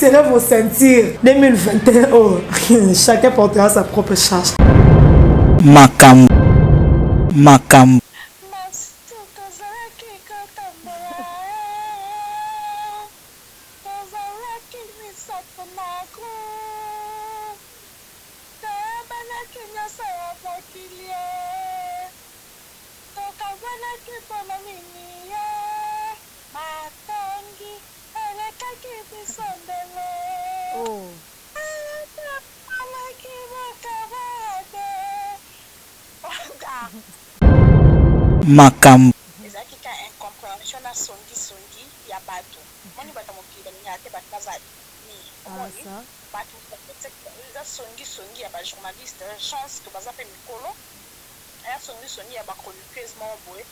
Serrez vos ceintures. 2021, oh, chacun portera sa propre charge. Makam. Oh. Makam. ezalaki ka incompréhension na songi ya bato moni bato mokili balinga te bato baza ni omoni bato eza songi ya bajournaliste chance to baza mpe mikolo aya songi ya bachroniqueuse moko boye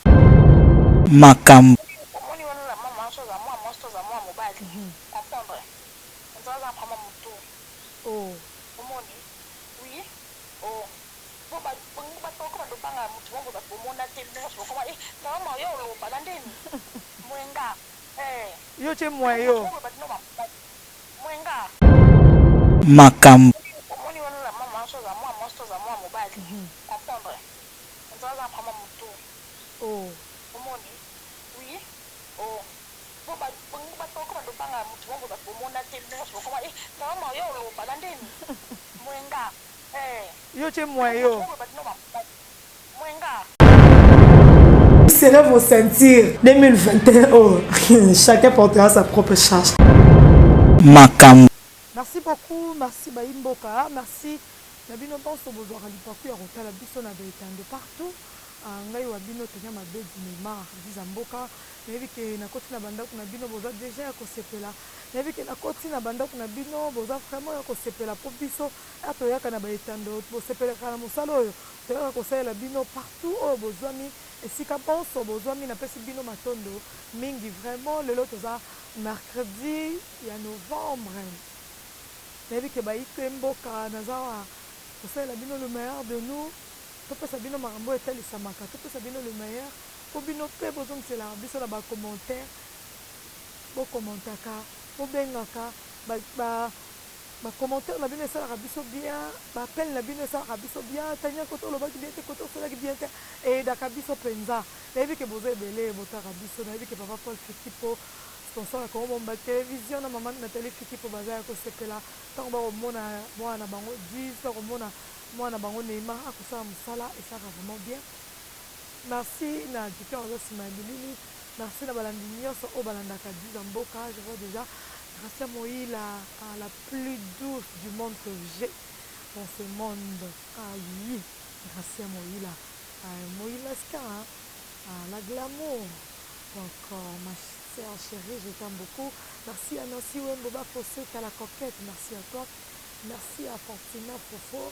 Makam. omoni wana na mama chose ya mwasi toza mwa mobali comprendre nzaza aprama motu omoni oui oh bakoma lobanga motu moko bakomona te bakoma naoma yo oloba na ndeni mwenga yo te mwayo mwenga Makam. omoni wana na mama chose ya mwasi toza mwa mobali comprendre nzaza aprama motu omoni oui bakoma lobanga motu moko bakomona te bakoma naoma yo oloba na ndeni mwenga yo te mwayo Serrez vos ceintures. 2021, oh, chacun portera sa propre charge. Makam. Merci beaucoup, merci Baimboka, merci. Nabino pense bozwaka lipaku ya kotala biso na betando partout. Ngai wa bino tenya mabe Neymar diza mboka nayebi ke nakoti na bandako na bino boza déjà ya kosepela nayebi ke nakoti na bandako na bino boza vraiment ya kosepela po biso atoyaka na baetando bosepelaka na mosala oyo toyaka kosalela bino partout oyo bozwami esika bonso bozwami napesi bino matondo mingi vraiment lelo toza mercredi ya novembre nayebi ke baike mboka naza kosalela bino le meilleur de nous topesa bino makambo etalisamaka topesa bino le meilleur po bino mpe bozongisela biso na bacommentaire bokommentaka bobengaka bacommentaire na bino esalaka biso bien baapele na bino esalaka biso bien tania koto olobaki bien te koto osalaki bien te eyedaka biso mpenza nayebi ke boza ebele botaka biso nayebi ke papa Paul Fitipo sponsor ya komomba télévision na mama Nathalie Fitipo baza ya kosepela ntango bakomona mwana bango 10 bakomona mwana bango Neymar akosala mosala esalaka vraiment bien merci na dipe oza nsima ya bilili merci na balandi nyonso oyo balandaka diza mboka je vois déjà Gracia Moïla la plus douce du monde que j'ai dans ce monde oui Gracia Moïla Moïla ska la glamour donc ma sœur chérie je t'aime beaucoup merci à Nancy Wemboba Fossé à la coquette merci à toi merci à Fortina Fofo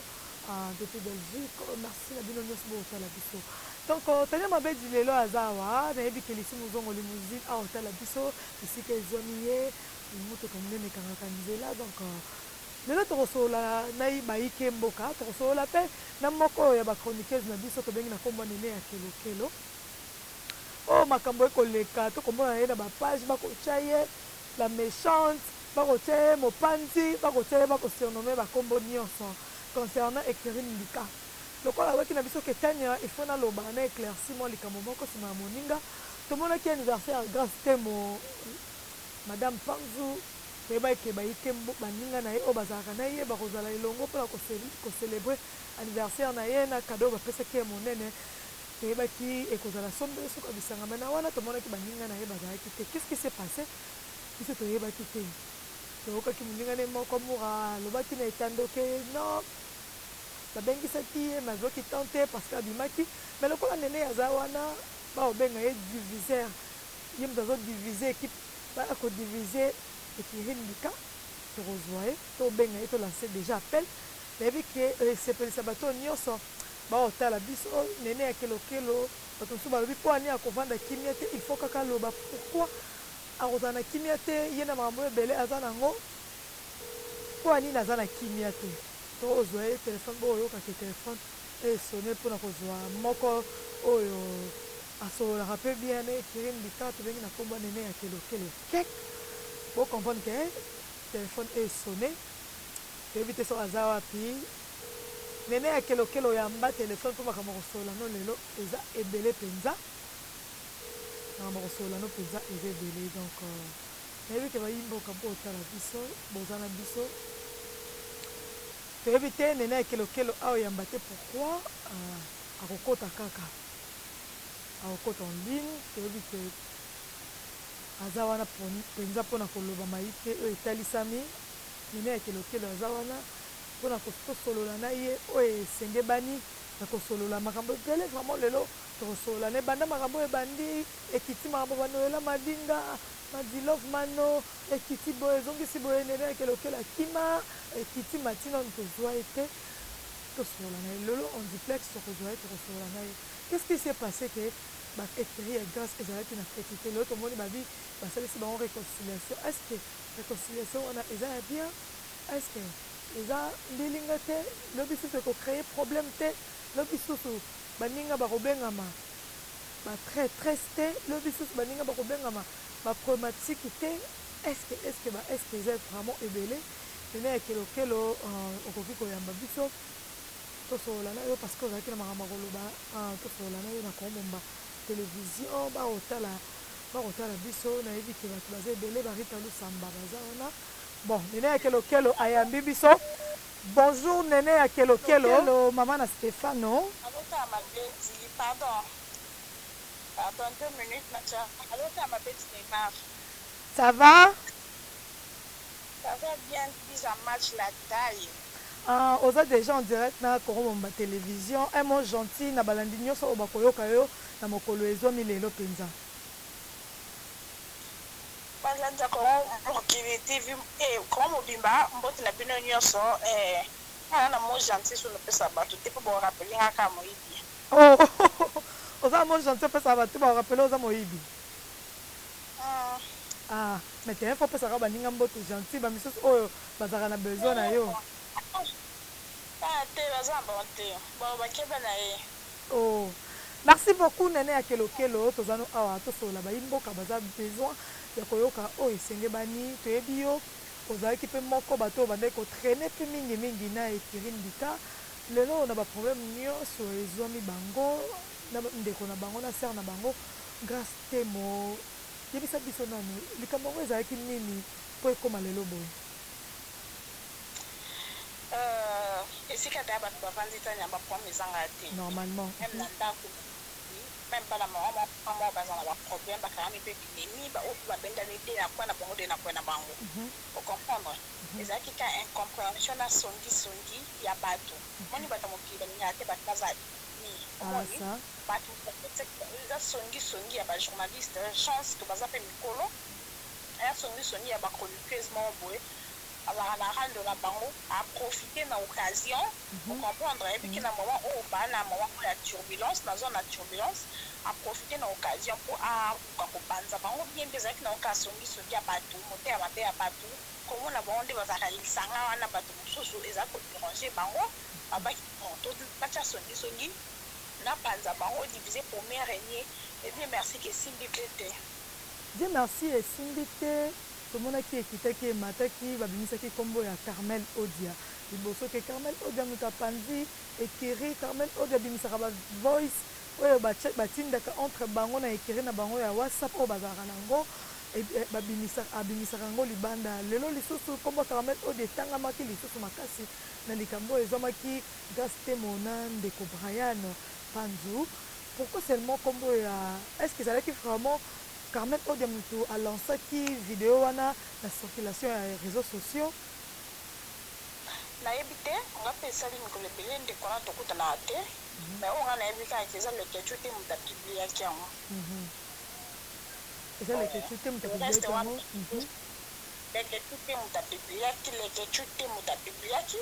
depuis Belgique merci na bino nyonso bootala biso donc tania mabedi lelo aza awa nayebi ke lisi mozongo limousine aotala biso esika ezwami ye motoka monene ekangaka nzela donc lelo tokosolola nayi bayike mboka tokosolola mpe na moko oyo ya bachroniqueuse na biso tobengi na nkombo nene ya kelokelo oyo makambo ekoleka tokomona ye na bapage bakotya ye la méchante bakotya ye mopanzi bakotya ye bakosurnome bakombo nyonso concernant éclairine Lika. Donc on a vu qu'il y a que Tania il faut na loba na éclaircissement likambo moko sima moninga. Tout le monde qui anniversaire grâce temo madame Panzu eba ke ba ikembo baninga na ye o bazaka na ye ba kozala ilongo pour ko célébrer anniversaire na ye na cadeau ba pesa ke monene eba ki ekozala sombe so ka bisanga na wana tout le monde ki baninga na ye bazaka ki qu'est-ce qui s'est passé? Biso to eba ki te. toyoka kimuninga ne moko mura lobaki na etandoke non babengisaki ye mazwaki tante parce que abimaki mais lokola nene aza wana baobenga ye diviseur ye moto azodivise équipe bakodivise Éclairine Lika tokozwa ye tobenga ye tolance déjà appel nayebi ke esepelisa bato nyonso baotala biso nene ya kelokelo bato mosusu balobi mpo ani akovanda kimia te il faut kaka loba pourquoi akozala na kimia te ye na makambo ebele aza nango mpo anini aza na kimia te tozwa ye telefone boyokaka telefone esone mpona kozwa moko oyo asololaka mpe bien na Éclairine Lika tobengi na nkombo nene ya kelokelo kek bocomprendre ke téléphone est sonné. Éviter son hasard à pi. Nene à quel yamba téléphone pour makambo solano lelo eza ebele penza. Makambo solano penza eza ebele donc nayebi ke bayimba kambo otala biso bozana biso. Éviter nene à quel yamba te pourquoi akokota kaka. Akokota en ligne éviter aza wana penza mpona koloba maite oyo etalisami nene ya kelokelo aza wana mpona kosolola na ye oyo esenge bani na kosolola makambo ebele vraiment lelo tokosolola na ebanda makambo oyo ebandi ekiti makambo banoela madinga madilove mano ekiti boye ezongisi boye nene ya kelokelo akima ekiti matina tozwa ye te tosolola na ye lelo on duplex tokozwa ye tokosolola na ye qu'est-ce qui s'est passé que baekeri ya grâce ezalaki na feti te lelo tomoni babi basalisi bango réconciliation est-ce que réconciliation wana eza ya bien est-ce que eza mbilinga te lo bisusu ekocreye problème te lo bisusu baninga bakobengama batraitresse te lo bisusu baninga bakobengama baproblématique te est-ce que eza vraiment ebele ene ya kelokelo okoki koyamba biso tosolola na yo parce que ozalaki na makambo koloba tosolola na yo na komomba télévision bakotala biso nayebi ke bato baza ebele barita lusamba baza wana bon nene ya kelokelo ayambi biso bonjour nene ya kelokelo mama na Stefano pardon 2 minutes Nacha alors ma petite Neymar ça va bien dis un match la taille on a déjà en direct na Koromomba télévision un mot gentil na balandi nyonso oyo bakoyoka yo na mokolo ezwami lelo penza balanda mokili tv koma mobimba mboti na bino nyonso na mo gentil so nopesa bato te mpo borapele kaka moyibi oza mo gentil opesa bato borapele oza moyibi mais te info opesaka baninga mboto gentil bamisusu oyo bazalaka na besoin na yo te baza bon te bakeba na ye merci beaucoup nene ya kelokelo tozano awa tosolola bayimboka baza besoin ya koyoka oyo esenge bani toyebi yo ozalaki mpe moko bato oyo bandaki kotraine mpe mingi na ekiri ndika lelo na baproblème nyonso ezwami bango na ndeko na bango na sere na bango grâce temo yebisa biso nano likambo yango ezalaki nini mpo ekóma lelo boye esika ta bato bavandi tani ya baproblème ezanga te normalement même na ndako même pas la maman baza na baproblème bakangami mpe epidémie baoyo babendani te na kwa na bango te na kwa na bango ocomprendre ezalaki ka incompréhension na songi ya bato moni bato mokili balingaka te bato baza omoni bato eza songi ya bajournaliste chance to baza mpe mikolo aya songi ya bachroniqueuse moko boye azalaka na rando na bango aprofite na occasion ocomprendre ebiki na moment oyo baa na moment oyo ya turbulence na zone ya turbulence aprofite na occasion mpo akoka kobanza bango bien mpe ezalaki na oka songi ya bato motema mabe ya bato komona bango nde bazalaka lisanga wana bato mosusu ezalaki koderange bango babaki batia songi na panza bango divise premier régnier ebien merci ke esimbi mpe te Dieu merci esimbi te tomonaki ekitaki emataki babimisaki nkombo ya Carmel Odia liboso ke Carmel Odia moto apanzi ekiri Carmel Odia abimisaka bavoice oyo batindaka entre bango na ekiri na bango ya whatsapp oyo bazalaka nango abimisaka yango libanda lelo lisusu nkombo Carmel Odia etangamaki lisusu makasi na likambo oyo ezwamaki grâce temo na ndeko Brian Panzu pourquoi seulement nkombo ya est-ce que ezalaki vraiment Carmel Odia mutu a lancé qui vidéo wana la circulation ya réseaux sociaux nayebi te nga mpe esali mikolo ebele ndeko wana tokutana te mais oyo nga nayebi kaka eza lekecu te moto apibliaki yango eza lekecu te moto apibliaki yango lekecu te moto apibliaki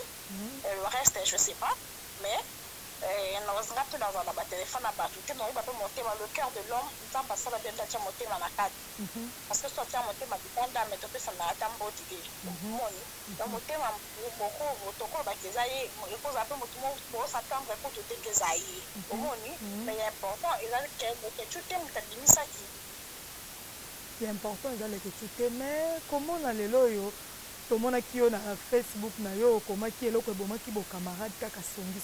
le reste je sais pas mais naozinga mpe nazala batelefone na bato te naoyeba mpe motema le cœur de l'homme nzambe asala benda atia motema na kati parce que so atia motema libanda me topesana ata mboti te omoni na motema bokovo tokolobaki eza ye ekozala mpe motu bosatendre po toteke eza ye omoni mais important ezali ke lekecu te moto abimisaki important ezaleki tu te mais komona lelo oyo tomonaki yo na Facebook na yo okomaki eloko ebomaki bocamarade kaka songi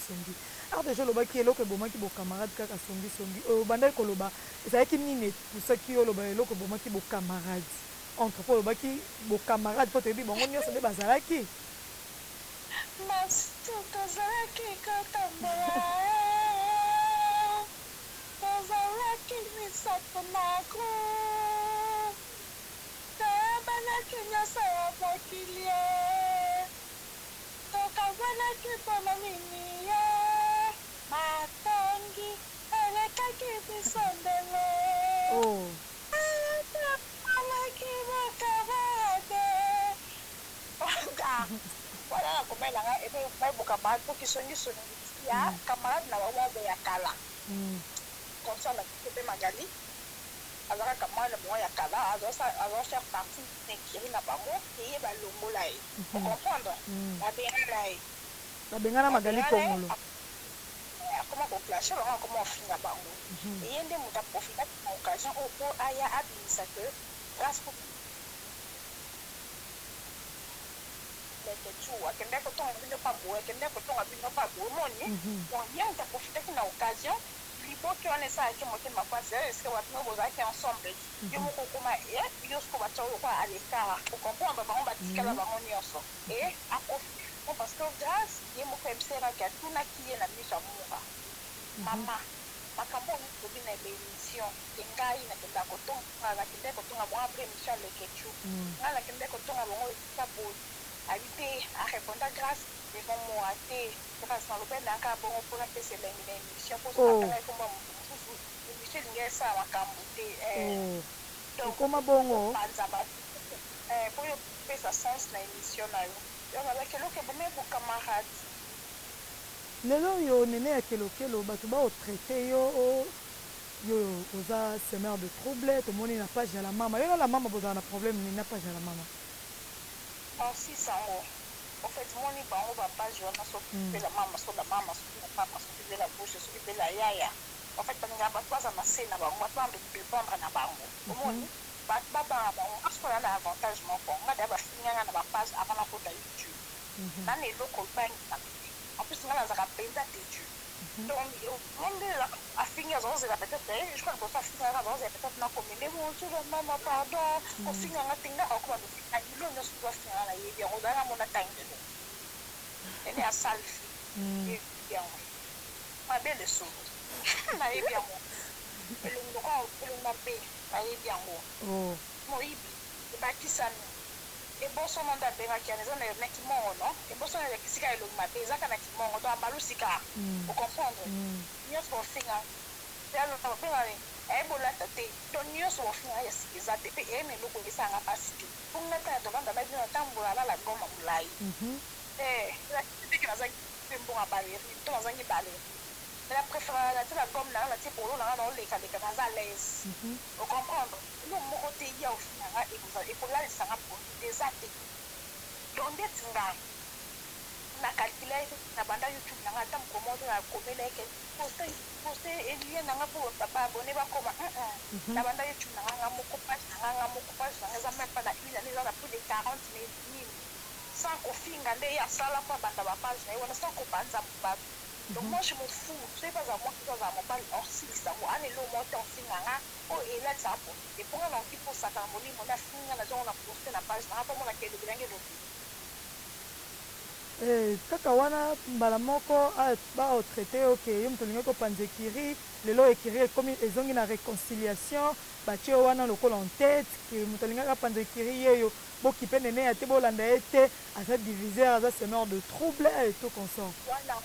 alors déjà olobaki eloko ebomaki bocamarade kaka songi obandaki koloba ezalaki nini epusaki yo oloba eloko ebomaki bocamarade entre po olobaki bocamarade po toyebi bango nyonso nde bazalaki tozalaki kotambola tozalaki misato nako toyabanaki nyonso ya mokili tokazanaki mpona nini ye matongi elekaki biso ndelo toalaki bokamarade wana nakomelanga ebe bokamarade po kisongisoni ya camarade na bango ya kala console mpe magali azalaka mwana moko ya kala azofaire partie nekiri na bango eye balongola ye ocomprendre babengana magali kongolo akoma koklashe bango akoma ofinga bango eye nde moto aprofitaki na occasion oyo mpo aya abimisa ke grâce akende kotonga bino pa boye akende kotonga bino pa boye moni ye moto aprofitaki na occasion liboki wana esalaki motema mpasi eske bato bozalaki ensemble yo moko okoma yo siko batya oyo kwa alekara okomprendre bango batikala bango nyonso aprofite parce que grâce ye moko ebiseraki atunaki ye na miso ya moka mama makambo oyo tobi na bémission engai nakendaka kotonga bango apres émission ya leketu ngai nakendaka kotonga bango esika boye abi te areponda grâce devant moi te kasi nalobendaka bongo mpona pesa elengi na émission mpo soatanga ekomba moto mosusu émission elingi esala makambo te ekoma bongo mpo yo pesa sens na émission na yo yozalaki eloko ebome bocamarade lelo oyo nene ya kelokelo bato baotraite yo oza semeur de trouble tomoni na page ya la mama yo na la mama bozala na problème nini na page ya la mama si sango en fait moni bango bapage wana soki mpela mama sola mama soki na papa soki mpela bouche soki mpela yaya en fait balingaka bato baza na se na bango bato bambedépendre na bango omoni bato babanga bango asokola na avantage moko nga deya bafinganga na bapage avant nakota youtube nana eloko bangisa en plus nga nazaka mpenza tedu donc monde afingi azozela peut-être je crois que afinga azozela peut-être nakomende bonjour mama pardon kofinganga te nga akoma dofinga ilo nyonso toafinganga na yebi yango ozala mona tangelo ene asalfi yebi yango mabe leso nayebi yango elongo mabe nayebi yango moyibi ebakisani eboso nonda abengaki yana eza na kimongo no eboso na esika elongi mabe ezaka na kimongo to abalusika ocomprendre nyonso bofinga bengani ayebolata te to nyonso bofinga ya sika eza te mpe eyena eloko esanga mpasi te mponga tala tolanda babino natambola alala goma molai teke nazangi mpe mbonga baleri to nazangi baleri la préférence la la gomme là la type pour là dans les cas à l'aise au comprendre nous mon côté il y a au final et pour là ça va pour des athées donc d'être là na calculer na banda YouTube na ngata mkomodo na komela ke poster et lien na pour papa abonné ba comme na banda YouTube na nganga moko page na za même pas la une année za plus de 40 000 sans kofinga nde ya sala pa banda ba page na wana sans kopanza ba. Donc moi je me fous, c'est pas à moi qui dois avoir mal hors si ça moi année le monte en finanga oh et là ça pour et pour un petit pour ça quand on a fini la journée on a posté la page na pas mon la kele bilange do kaka wana mbala moko ba o traité OK yo mtolinga ko panzekiri lelo ekiri comme ezongi na réconciliation batie wana lokola en tête que mtolinga ka panzekiri yeyo boki pe nene ate bolanda ete asa diviseur asa semeur de trouble et tout consort voilà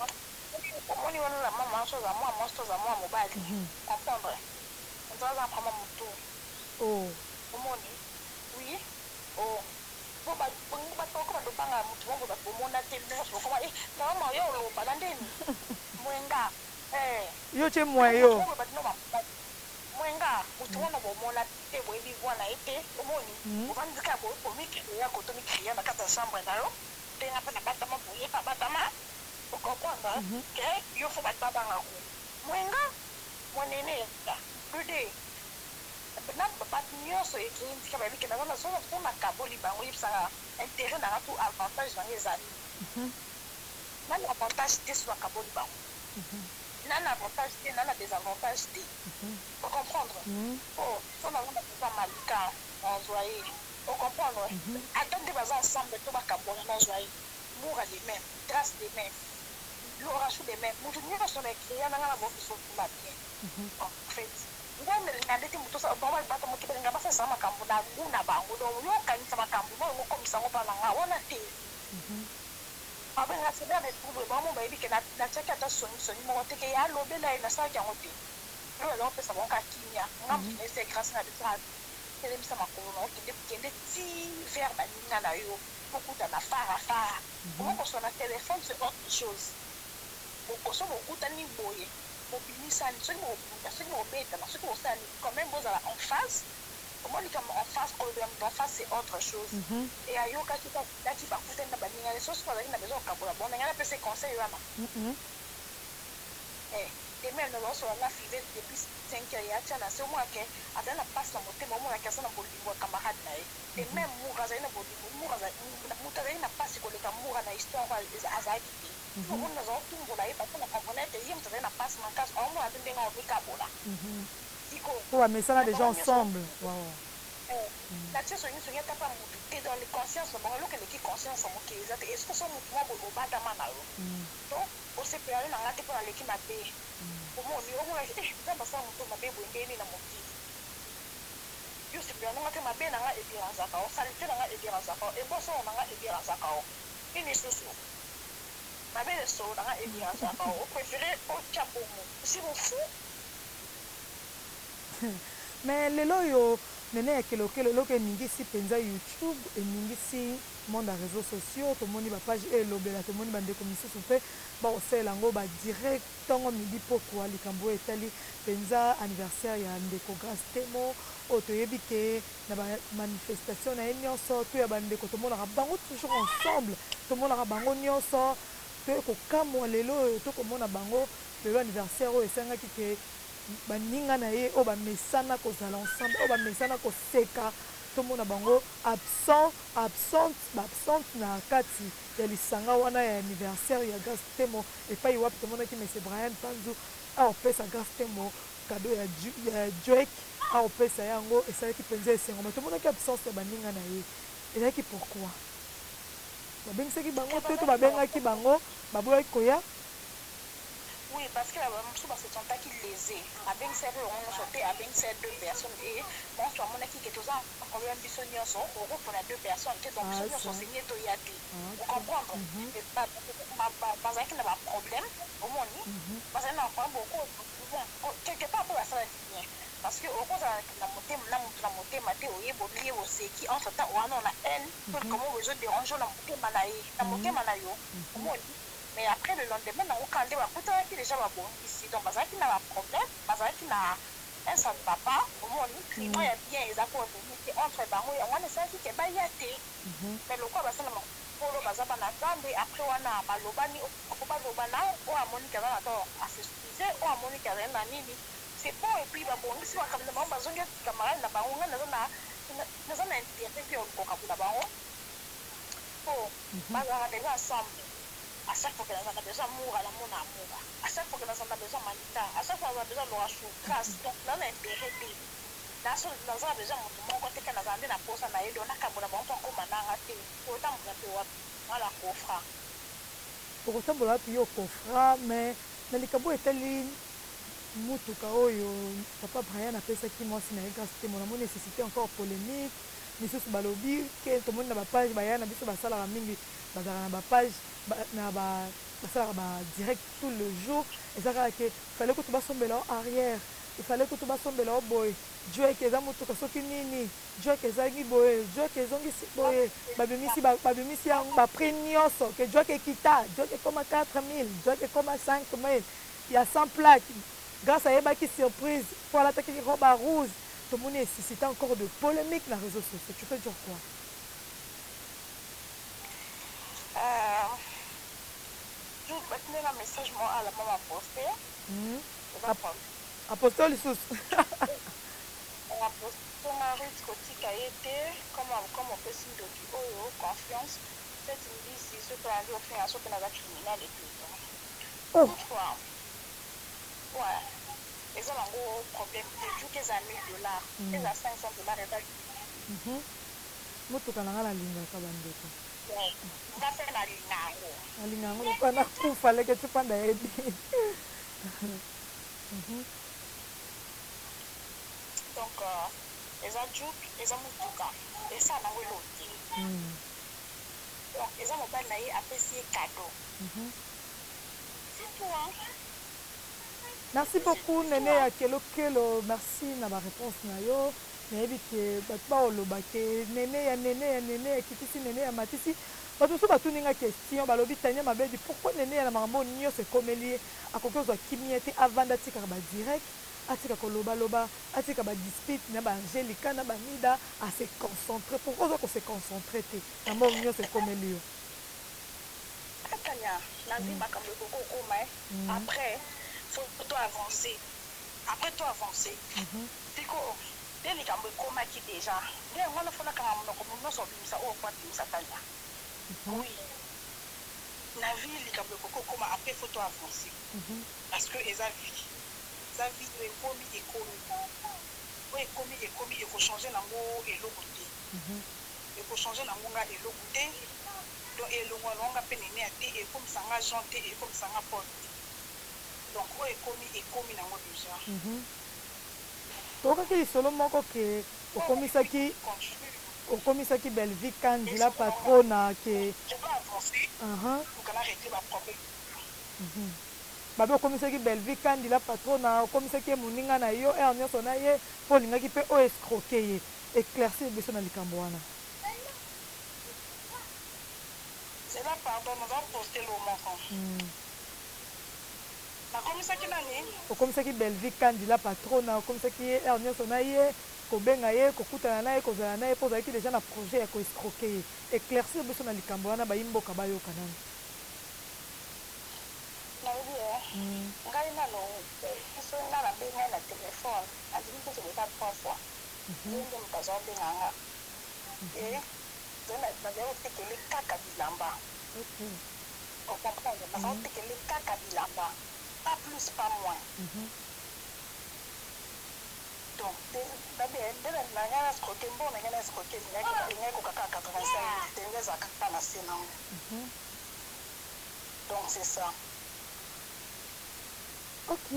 omoni wana na mama chose à moi chose à moi mobile comprendre on doit apprendre mon tour omoni oui bo ba toko ba dopanga mutu bo ba bomona te nyonso koma mama yo lo balandeni mwenga yo che mwayo mwenga mutu wana bomona te bo ebi wana ete omoni obandika bo komiki ya kotomi kriya na kata chambre na yo te ngapa na batama boye pa batama comprendre que yo faut pas banga ko mwenga monene ya bude bato nyonso écrit ndika bayebi ke naza nazomona kaboli bango yebisaka intérêt nanga to avantage nango ezali nani avantage te so bakaboli bango nani avantage te nani désavantage te ocomprendre so nazona koza malika nazwa ye ocomprendre ata nde baza ensemble to bakabola nazwa ye moura les mêmes grâce les mêmes l'orachou les mêmes motu nyonso na écrit nanga na bobiso ba bien en fait ngana te moto sa ba ba mo kibenga ba sa makambo na nguna bango donc yo kanisa makambo mo ngo komisa ngo pa nga wana te abenga se ba retrouver ba mo ba yebi ke na chaka ta soni mo te ke ya lobela ina sa kya ngote lo lo pesa bon ka kinya ngam ne se grâce na bitra tele misa makolo no kende ti vers ba ninga na yo okuta na fara mo ko sona téléphone c'est autre chose ko so mo kuta ni boye mobilisani soki mobetana soki osali quand même bozala en face omoni kama en face problème d'en face c'est autre chose et ayokaki daki bakutani na baningani soki bazalaki na besoin okabola bon nangana mpe se conseil wana et même nazosola na five depuis 5 heures yatia na se omwake azali na mpasi na motema omonaki aza na bolingo ya camarade na ye et même mura azali na bolingo moto azali na mpasi koleka mura na histoire azalaki te on a un tour là et parce qu'on a compris que hier on a passé en casse on a donné un peu cabola ouais mais ça là déjà ensemble la tête sur une pas et dans les consciences bon là que les conscience sont OK est-ce que son mouvement au bas de manalo donc on s'est pris dans la tête pour aller qui m'a payé au moins on a dit ça va ça on m'a payé bonne na mon yo c'est bien on a que m'a payé na et bien ça on salité na et bien ça et bon ça on a et bien ça et les choses ma belle so nanga ebia ça ba o préféré au chabomo si vous fou mais lelo yo nene ya kelokelo loko eningisi mpenza YouTube eningisi monde ya réseaux sociaux tomoni bapage elobela tomoni bandeko misusu mpe bakosalela yango badirect ntongo midi pokwa likambo oyo etali mpenza anniversaire ya ndeko Grace Temo oyo toyebi ke na bamanifestation na ye nyonso to ya bandeko tomonaka bango toujours ensemble tomonaka bango nyonso to kokamwa lelo oyo tokomona bango lelo anniversaire oyo esengaki ke baninga na ye oyo bamesana kozala ensemble oyo bamesana koseka tomona bango absente na kati ya lisanga wana ya anniversaire ya Grace Temo epai wapi tomonaki mese Brian Panzu aopesa Grace Temo kado ya Drake aopesa yango esalaki mpenza esengo mais tomonaki absence ya baninga na ye ezalaki pourquoi babengisaki bango to babengaki bango baboyaki koya oui parce que mosusu basesentaki lésé abengisaki yango nyonso te abengisaki 2 personnes et bonso amonaki ke toza problème biso nyonso okopona 2 personnes te donc biso nyonso senye toya te ocomprendre bazalaki na baproblème omoni bazali na problème quelque part mpo basalaki bien parce que okozala na motema na motu na motema te oyeboli oseki entre temps wana na haine comment besoin dérange na motema na ye na motema na yo omoni mais après le lendemain na okande bakutanaki déjà babongisi donc bazalaki na baproblème bazalaki na un ça ne va pas omoni climat ya bien eza koveni te entre bango yango wana esalaki ke baya te mais lokwa basala makolo baza bana nzambe après wana balobani balobana oyo amoniki aza na tort asexcuse oyo amoniki azali na nini c'est bon et puis babongisi makambo na bango bazongi camarade na bango nga naza na intérêt mpe okokabula bango po bazalaka déjà ensemble à chaque fois que nous avons besoin d'amour à l'amour d'amour à chaque fois que nous avons besoin manita à chaque fois que nous avons besoin de l'orachou grâce donc là on a intérêt de là nous avons besoin de mon côté que nous avons na posa na yedo na kabola ba mpo ko mananga te autant mon pe wa wala kofra pour otambola pi yo kofra mais na likabo etali mutuka oyo papa Brian apesaki mwasi na Grace Temo na moni nécessité encore polémique misusu balobi ke tomoni na bapage baya na biso basalaka mingi bazalaka na bapage na basalaka badirect tout le jour ezalaka ke fallait que tobasombela o arrière ifallait que tobasombela o boye Drake eza mutuka soki nini Drake ezangi boye Drake ezongisi boye babimisi yango baprix nyonso ke Drake ekita Drake ekoma 4000 Drake ekoma 5000 ya 100 plaques grâce à Ebaki surprise pour l'attaquer robe rouge tout le monde est suscité encore de polémiques dans les réseaux sociaux tu peux dire quoi je vais tenir un message moi à la maman postée apostole sous Ton mari kotika été comme on peut signe de confiance cette dit si ce que la vie au fin à ce que la criminel et tout. Toutefois, ouais, ils ont un gros problème de tout qu'ils ont $1000, ils ont $500 et pas. Motuka na ngala linga ka bandeko. Va faire la lingango. La lingango ko na kufa leke tupanda edi. Donc les adultes, les amutuka, et ça na weloki. Donc les amobali na ye apprécier cadeau. C'est tout hein. Merci beaucoup Nene ya Kelo Kelo, merci na ba réponse na yo. Nayebi ke bato baoloba ke nene ya kitisi nene ya matisi bato mosusu batuninga question balobi Tania Mabedi pourquoi nene ya na makambo nyonso ekomeli ye akoki kozwa kimia te avanda atikaka badirect atika kolobaloba atika badispute na baangélika na banida ase concentré pourquoi oza kose concentré te na moko nyonso ekomeli yo Tania nazi makambo ekokokoma après faut toi avancer siko dès les cambo koma qui déjà dès on a fait la cambo comme nous sommes ça au quoi tu ça Tania oui la vie les cambo koma après faut toi avancer parce que les avis est commis il faut changer nango et l'autre il faut changer nango nga et l'autre donc et le longa penene ate et comme ça nga janté et comme ça nga porte donc est commis nango déjà tokaki lisolo moko ke okomisaki Belvique Kandila patrona ke babe okomisaki Belvique Kandila patrona okomisaki moninga na yo ere nyonso na ye mpo olingaki mpe oyo escroke ye éclaircir biso na likambo wana c'est là pardon nous allons poster le moment okomisaki Belvique Kandila patrona okomisaki ye ere nyonso na ye kobenga ye kokutana na ye kozala na ye mpo ozalaki deja na projet ya koescroke ye éclaircir biso na likambo wana bayimboka bayoka nani ngai nano biso nga nabenga na telefone andimi mpe tobeta 3 fois nde moto azobenganga nazali otekele kaka bilamba ocomprendre nazali otekele kaka bilamba pas plus pas moins donc nde nanga na escroke mbo nanga na escroke ngai kokaka 85 ndenge ezalaka kaka na se nango donc c'est ça. Ok,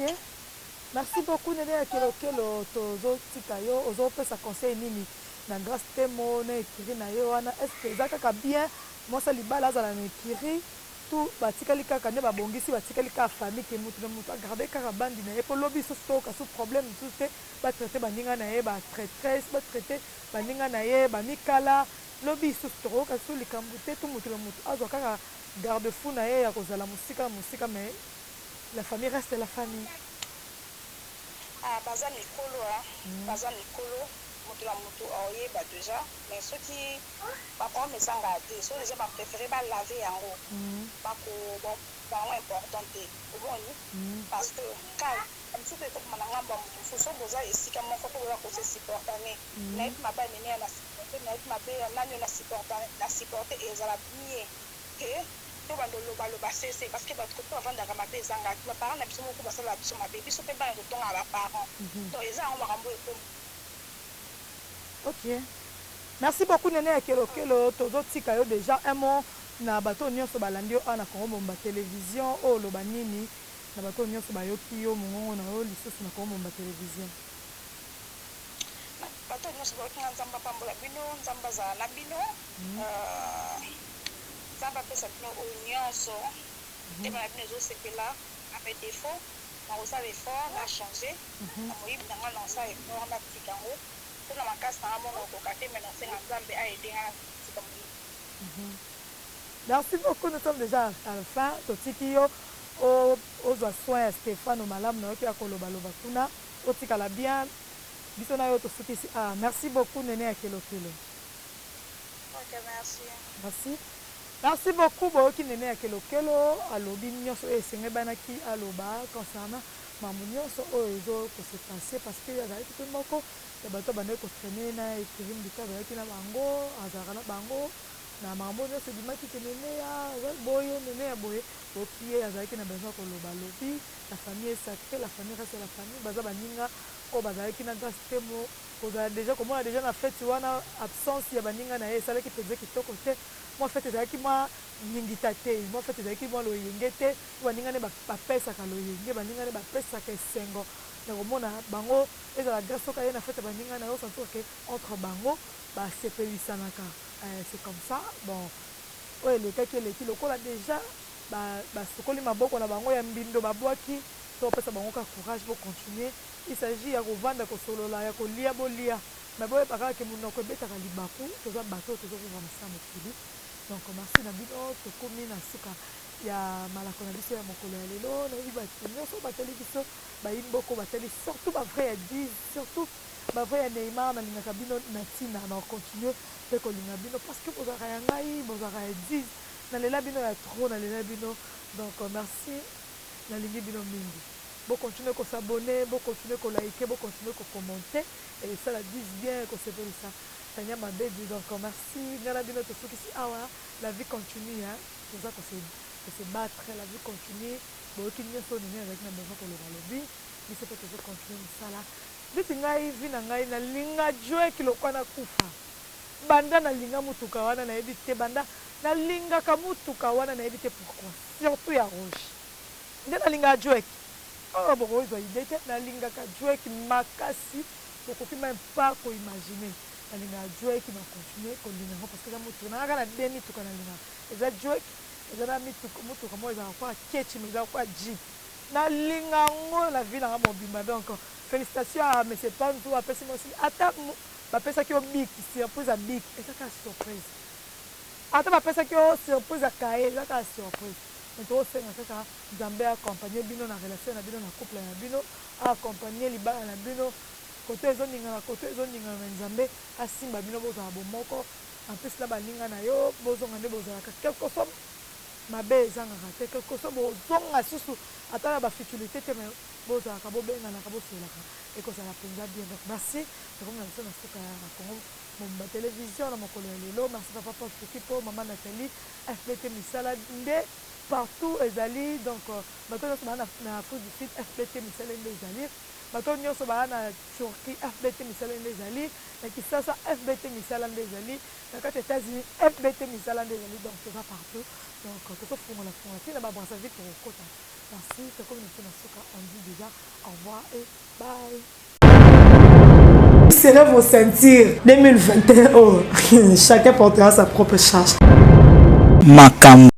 merci beaucoup Nene ya Kelo Kelo tozotika yo ozopesa conseil nini na grâce temo na ekiri na yo wana est-ce que eza kaka bien mwasa libala azala na ekiri tout batikali kaka nde babongisi batikali kaka famille ke mutu na mutu agarde kaka bandi na ye mpo lobi so toka so problème mosusu te batraite baninga na ye batraîtresse batraite baninga na ye bamikala lobi so tokoka so likambo te to mutu na mutu azwa kaka garde fou na ye ya kozala mosika na mosika mais la famille reste la famille. Baza Nicolo, moto la moto oyeba déjà, mais ceux qui pas me sanga te, ceux les gens préféré ba laver yango. Pas ko bon important te. Parce que quand comme si peut-être mananga ba moto faut so boza esika moko ko la ko se supporter na it maba nene na supporter na it mabe na supporter et za la bien que to bandoloba c'est parce que bato ko avandaka mabe ezanga ba parents na biso moko basala biso mabe biso pe ba retonga ba parents donc eza on makambo eko. Ok, merci beaucoup Nene ya Kelo Kelo tozotika yo déjà un mot na bato nyonso balandi yo ana Congo Bomba télévision o loba nini na bato nyonso bayoki yo mongongo na yo lisusu na Congo Bomba télévision bato nyonso bayoki nga nzamba pambola bino nzamba za na bino nzamba pesa bino oyo nyonso tema na bino ezosepela avec défaut na kosala effort na changer na moyibi na nga na kosala effort na tika yango mpona makasi na nga mona okoka te me nasenga nzambe aede nga tika moyibi. Merci beaucoup, nous sommes déjà à la fin totiki yo ozwa soin ya Stéphane malamu na yoki ya kolobaloba kuna otikala bien biso na yo tosukisi merci beaucoup Nene ya Kelo Kelo. Ok, merci. Merci beaucoup boyoki Nene ya Kelo Kelo alobi nyonso esenge banaki aloba concernant mamunyoso oyo se passer parce que ya zaki pe moko ya bato bande ko traîner na écrivain bita ba yaki na bango azaka na bango na mambo nyonso dimaki ke nene ya boye nene ya boye opie azalaki na besoin koloba lobi la famille est sacrée la famille reste la famille baza baninga oyo bazalaki na grâce te mo kozala déjà komona déjà na fete wana absence ya baninga na ye esalaki mpenza kitoko te mwa fete ezalaki mwa ningita te mwa fete ezalaki mwa loyenge te baninga nde bapesaka loyenge baninga nde bapesaka esengo na komona bango ezala grâce soki aye na fete baninga na yo sentir ke entre bango basepelisanaka c'est comme ça bon oyo elekaki eleki lokola déjà basokoli maboko na bango ya mbindo babwaki to opesa bango ka courage po continuer il s'agit ya kovanda kosolola ya kolia bolia me boyebaka kaka monoko ebetaka libaku toza bato tozokuva masa mokili donc merci na bino tokomi na suka ya malako na biso ya mokolo ya lelo nayebi bato nyonso batali biso bayimboko batali surtout bavrai ya 10 surtout bavrai ya Neymar nalingaka bino na ntina na continue mpe kolinga bino parce que bozalaka ya ngai bozalaka ya 10 nalela bino ya trop nalela bino donc merci nalingi bino mingi bocontinue kosabone bocontinue kolike bocontinue kokommente et ça la dise bien kosepelisa tanya mabedi donc merci ngana bino tosukisi awa la vie continue toza se battre la vie continue boyoki nyonso nini azalaki na besoin koloba lobi biso mpe tozo continue mosala biti ngai vi na ngai nalinga joeki lokwa na kufa banda nalinga mutuka wana nayebi te banda nalingaka mutuka wana nayebi te pourquoi surtout ya rouge nde nalinga joeki oyo bokozwa ide te nalingaka joeki makasi bokoki même pas koimagine nalingaka joeki na continue kolingango parce que eza mutuka nangaka na de mituka nalingaka eza joeki eza na mutuka mo ezaka kwa kechi me eza kwa jeep nalingango la vie nanga mobimba donc félicitations à M. Pantou apesi mo aussi ata bapesaki yo bik surprise ya bik ezaka surprise ata bapesaki yo surprise ya kaye ezaka surprise mais tokosenga kaka nzambe accompagne bino na relation na bino na couple na bino accompagne libala na bino koto ezoningana na nzambe asimba bino bozala bomoko ampesi na baninga na yo bozonga nde bozalaka quelque soit mabe ezangaka te quelque soit bozonga susu ata na bafutilité te me bozalaka bobenganaka bosolaka ekozala mpenza bien donc merci tokomi na biso na suka ya Congo momba télévision na mokolo ya lelo merci papa Paul Fuki po mama Nathalie FBT misala nde partout ezali donc bato nyonso baa na Afrique du Sud FBT misala nde ezali bato nyonso baa na Turquie FBT misala nde ezali na Kisasa FBT misala nde ezali na kati États-Unis FBT misala nde ezali donc toza partout donc tozofungola te na babrasa vite tokokota merci tokomi na biso na suka on dit déjà au revoir et bye. Serrez vos ceintures 2021 chacun portera sa propre charge. Makambo.